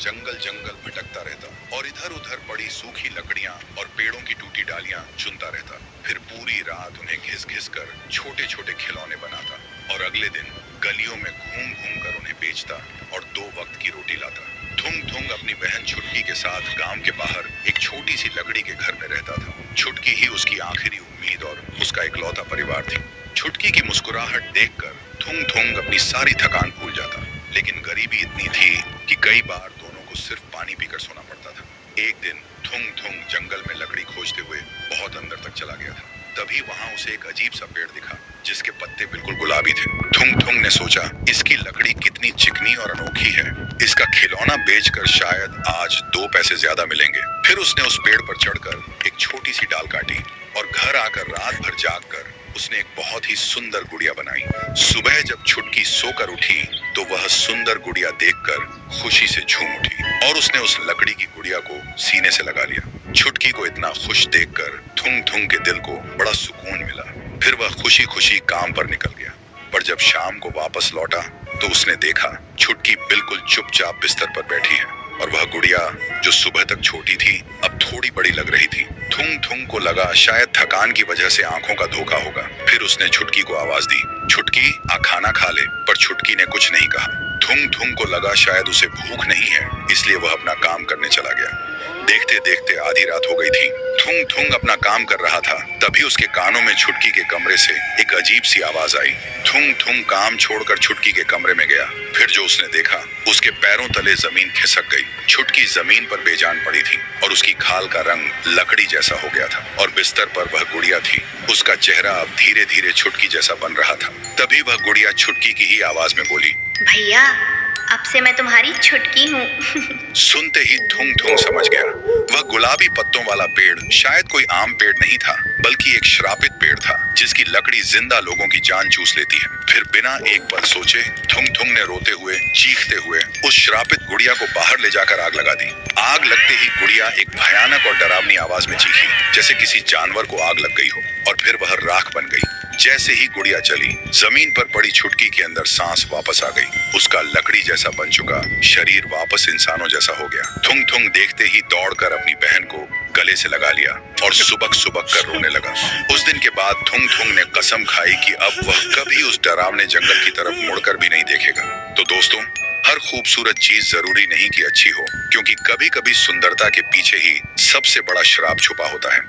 जंगल जंगल भटकता रहता और इधर उधर पड़ी सूखी लकड़ियां और पेड़ों की टूटी डालियां चुनता रहता। फिर पूरी रात उन्हें घिस घिस कर छोटे छोटे खिलौने बनाता और अगले दिन गलियों में घूम घूम कर उन्हें बेचता और 2 वक्त की रोटी लाता। थुंग थुंग अपनी बहन छुटकी के साथ गांव के बाहर एक छोटी सी लकड़ी के घर में रहता था। छुटकी ही उसकी आखिरी उम्मीद और उसका इकलौता परिवार थी। छुटकी की मुस्कुराहट देखकर थुंग थुंग अपनी सारी थकान भूल जाता, लेकिन गरीबी इतनी थी कि कई बार दोनों को सिर्फ पानी पीकर सोना पड़ता था। एक दिन थुंग थुंग जंगल में लकड़ी खोजते हुए बहुत अंदर तक चला गया था। तभी वहां उसे एक अजीब सा पेड़ दिखा जिसके पत्ते बिल्कुल गुलाबी थे। थुंग थुंग ने सोचा, इसकी लकड़ी कितनी चिकनी और अनोखी है, इसका खिलौना बेचकर शायद आज 2 पैसे ज्यादा मिलेंगे। फिर उसने उस पेड़ पर चढ़कर एक छोटी सी डाल काटी और घर आकर रात भर जागकर उसने एक बहुत ही सुंदर गुड़िया बनाई। सुबह जब छुटकी सोकर उठी तो वह सुंदर गुड़िया देखकर खुशी से झूम उठी और उसने उस लकड़ी की गुड़िया को सीने से लगा लिया। छुटकी को इतना खुश देखकर थुंग थुंग के दिल को बड़ा सुकून मिला। फिर वह खुशी खुशी काम पर निकल गया। पर जब शाम को वापस लौटा तो उसने देखा छुटकी बिल्कुल चुपचाप बिस्तर पर बैठी है और वह गुड़िया जो सुबह तक छोटी थी अब थोड़ी बड़ी लग रही थी। थुंग थुंग को लगा शायद थकान की वजह से आंखों का धोखा होगा। फिर उसने छुटकी को आवाज दी, छुटकी आ खाना खा ले। पर छुटकी ने कुछ नहीं कहा। थुंग थुंग को लगा शायद उसे भूख नहीं है, इसलिए वह अपना काम करने चला गया। देखते देखते आधी रात हो गई थी। थुंग थुंग अपना काम कर रहा था, तभी उसके कानों में छुटकी के कमरे से एक अजीब सी आवाज आई। थुंग थुंग काम छोड़कर छुटकी के कमरे में गया। फिर जो उसने देखा, उसके पैरों तले जमीन खिसक गई। छुटकी जमीन पर बेजान पड़ी थी और उसकी खाल का रंग लकड़ी जैसा हो गया था और बिस्तर पर वह गुड़िया थी। उसका चेहरा अब धीरे धीरे छुटकी जैसा बन रहा था। तभी वह गुड़िया छुटकी की ही आवाज में बोली, भैया, अब से मैं तुम्हारी छुटकी हूँ। सुनते ही थुंग थुंग समझ गया, वह गुलाबी पत्तों वाला पेड़ शायद कोई आम पेड़ नहीं था, बल्कि एक श्रापित पेड़ था जिसकी लकड़ी जिंदा लोगों की जान चूस लेती है। फिर बिना एक पल सोचे थुंग थुंग ने रोते हुए, चीखते हुए उस श्रापित गुड़िया को बाहर ले जाकर आग लगा दी। आग लगते ही गुड़िया एक भयानक और डरावनी आवाज में चीखी, जैसे किसी जानवर को आग लग गई हो, और फिर वह राख बन गई। जैसे ही गुड़िया चली, जमीन पर पड़ी छुटकी के अंदर सांस वापस आ गई। उसका लकड़ी जैसा बन चुका शरीर वापस इंसानों जैसा हो गया। थुंग थुंग देखते ही दौड़कर अपनी बहन को गले से लगा लिया और सुबक सुबक कर रोने लगा। उस दिन के बाद थुंग थुंग ने कसम खाई कि अब वह कभी उस डरावने जंगल की तरफ मुड़कर भी नहीं देखेगा। तो दोस्तों, हर खूबसूरत चीज जरूरी नहीं कि अच्छी हो, क्योंकि कभी कभी सुंदरता के पीछे ही सबसे बड़ा श्राप छुपा होता है।